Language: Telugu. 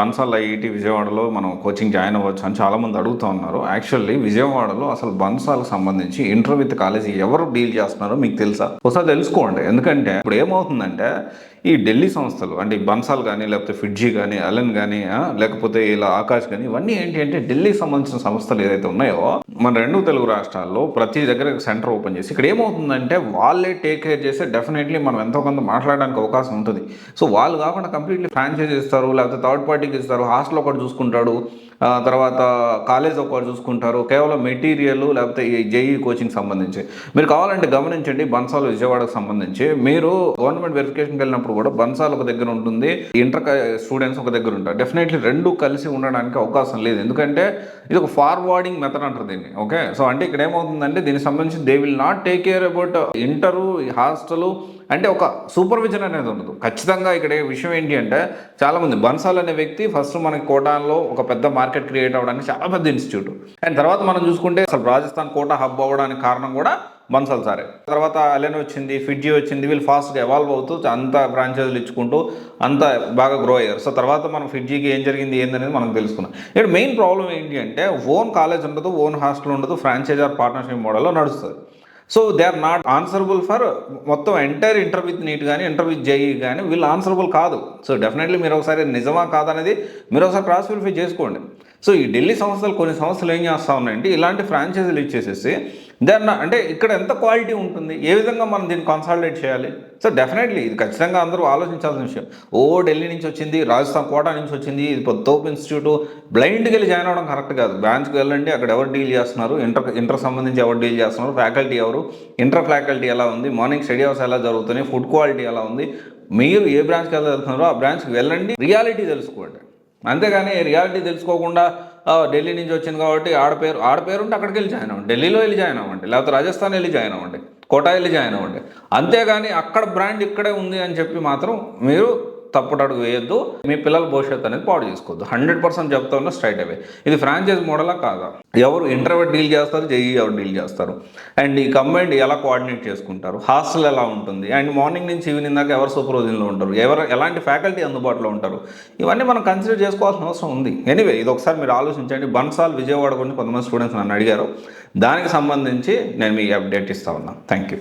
బన్సాల్ ఐఐటి విజయవాడలో మనం కోచింగ్ జాయిన్ అవ్వచ్చు అని చాలామంది అడుగుతూ ఉన్నారు. యాక్చువల్లీ విజయవాడలో అసలు బన్సాల్కి సంబంధించి ఇంటర్ విత్ కాలేజీ ఎవరు డీల్ చేస్తున్నారో మీకు తెలుసా? ఒకసారి తెలుసుకోండి. ఎందుకంటే ఇప్పుడు ఏమవుతుందంటే ఈ ఢిల్లీ సంస్థలు అంటే ఈ బన్సాల్ కానీ లేకపోతే ఫిడ్జీ కానీ అలెన్ కానీ లేకపోతే ఇలా ఆకాష్ కానీ ఇవన్నీ ఏంటి అంటే ఢిల్లీకి సంబంధించిన సంస్థలు ఏదైతే ఉన్నాయో మన రెండు తెలుగు రాష్ట్రాల్లో ప్రతి దగ్గర సెంటర్ ఓపెన్ చేసి ఇక్కడ ఏమవుతుందంటే వాళ్ళే టేక్ కేర్ చేస్తే డెఫినెట్లీ మనం ఎంతో కొంత మాట్లాడడానికి అవకాశం ఉంటుంది. సో వాళ్ళు కాకుండా కంప్లీట్లీ ఫ్రాంచైజ్ ఇస్తారు, లేకపోతే థర్డ్ పార్టీకి ఇస్తారు, హాస్టల్ ఒకటి చూసుకుంటాడు, తర్వాత కాలేజ్ ఒకటి చూసుకుంటారు, కేవలం మెటీరియల్ లేకపోతే ఈ జేఈ కోచింగ్ సంబంధించి. మీరు కావాలంటే గమనించండి, బన్సాల్ విజయవాడకు సంబంధించి మీరు గవర్నమెంట్ వెరిఫికేషన్కి వెళ్ళినప్పుడు కూడా బన్సాల్ ఒక దగ్గర ఉంటుంది, ఇంటర్ స్టూడెంట్స్ ఒక దగ్గర ఉంటారు. డెఫినెట్లీ రెండు కలిసి ఉండడానికి అవకాశం లేదు, ఎందుకంటే ఇది ఒక ఫార్వర్డింగ్ మెథడ్ అంటారు దీన్ని. ఓకే, సో అంటే ఇక్కడ ఏమవుతుందంటే దీనికి సంబంధించి they will not take care about inter hostel అంటే ఒక సూపర్విజన్ అనేది ఉండదు. ఖచ్చితంగా ఇక్కడ విషయం ఏంటి అంటే చాలామంది బన్సాల్ అనే వ్యక్తి ఫస్ట్ మనకి కోటాలో ఒక పెద్ద మార్కెట్ క్రియేట్ అవ్వడానికి చాలా పెద్ద ఇన్స్టిట్యూట్, అండ్ తర్వాత మనం చూసుకుంటే అసలు రాజస్థాన్ కోటా హబ్ అవ్వడానికి కారణం కూడా బన్సాల్ సారే. తర్వాత అలెన్ వచ్చింది, ఫిడ్జీ వచ్చింది, వీళ్ళు ఫాస్ట్గా ఎవాల్వ్ అవుతూ అంత ఫ్రాంచైజీలు ఇచ్చుకుంటూ అంత బాగా గ్రో అయ్యారు. సో తర్వాత మనం ఫిడ్జీకి ఏం జరిగింది ఏందనేది మనం తెలుసుకున్నాం. ఇక్కడ మెయిన్ ప్రాబ్లం ఏంటి అంటే ఓన్ కాలేజ్ ఉండదు, ఓన్ హాస్టల్ ఉండదు, ఫ్రాంచైజ్ ఆర్ పార్ట్నర్షిప్ మోడల్లో నడుస్తుంది. So they are not answerable for మొత్తం ఎంటైర్ ఇంటర్ విత్ నీట్ కానీ ఇంటర్ విత్ జేఈ కానీ వీళ్ళు ఆన్సరబుల్ కాదు. సో డెఫినెట్లీ మీరు ఒకసారి నిజమా కాదనేది మీరు ఒకసారి క్రాస్ వెరిఫై చేసుకోండి. సో ఈ ఢిల్లీ సంస్థలు కొన్ని సంస్థలు ఏం చేస్తూ ఉన్నాయంటే ఇలాంటి ఫ్రాంచైజీలు ఇచ్చేసేసి దాన్ని అంటే ఇక్కడ ఎంత క్వాలిటీ ఉంటుంది, ఏ విధంగా మనం దీన్ని కన్సాలిడేట్ చేయాలి. సో డెఫినెట్లీ ఇది ఖచ్చితంగా అందరూ ఆలోచించాల్సిన విషయం. ఢిల్లీ నుంచి వచ్చింది, రాజస్థాన్ కోటా నుంచి వచ్చింది, ఇది తోపు ఇన్స్టిట్యూట్, బ్లైండ్కి వెళ్ళి జాయిన్ అవ్వడం కరెక్ట్ కాదు. బ్రాంచ్కి వెళ్ళండి, అక్కడ ఎవరు డీల్ చేస్తున్నారు, ఇంటర్ సంబంధించి ఎవరు డీల్ చేస్తున్నారు, ఫ్యాకల్టీ ఎవరు, ఇంటర్ ఫ్యాకల్టీ ఎలా ఉంది, మార్నింగ్ స్టడీ అవర్స్ ఎలా జరుగుతున్నాయి, ఫుడ్ క్వాలిటీ ఎలా ఉంది, మీరు ఏ బ్రాంచ్కి వెళ్తున్నారో ఆ బ్రాంచ్కి వెళ్ళండి, రియాలిటీ తెలుసుకోండి. అంతేగాని రియాలిటీ తెలుసుకోకుండా ఢిల్లీ నుంచి వచ్చింది కాబట్టి ఆడపేరు ఉంటే అక్కడికి వెళ్ళి జాయిన్ అవ్వండి, ఢిల్లీలో వెళ్ళి జాయిన్ అవ్వండి, లేకపోతే రాజస్థాన్ వెళ్ళి జాయిన్ అవ్వండి, కోటా వెళ్ళి జాయిన్ అవ్వండి. అంతేగాని అక్కడ బ్రాండ్ ఇక్కడే ఉంది అని చెప్పి మాత్రం మీరు తప్పుటడుగు వేయొద్దు, మీ పిల్లల భవిష్యత్తు అనేది పాడు చేసుకోవద్దు. 100% చెప్తా ఉన్నా స్ట్రైట్ అవే. ఇది ఫ్రాంచైజ్ మోడలా కాదా, ఎవరు ఇంటర్వ్యూ డీల్ చేస్తారు, జేఈ ఎవరు డీల్ చేస్తారు, అండ్ ఈ కంబైండ్ ఎలా కోఆర్డినేట్ చేసుకుంటారు, హాస్టల్ ఎలా ఉంటుంది, అండ్ మార్నింగ్ నుంచి ఈవినింగ్ దాకా ఎవరు సూపర్విజన్లో ఉంటారు, ఎలాంటి ఫ్యాకల్టీ అందుబాటులో ఉంటారు, ఇవన్నీ మనం కన్సిడర్ చేసుకోవాల్సిన అవసరం ఉంది. ఎనీవే ఇది ఒకసారి మీరు ఆలోచించండి. బన్సాల్ విజయవాడ గురించి కొంతమంది స్టూడెంట్స్ నన్ను అడిగారు, దానికి సంబంధించి నేను మీకు అప్డేట్ ఇస్తా ఉన్నాను. Thank you.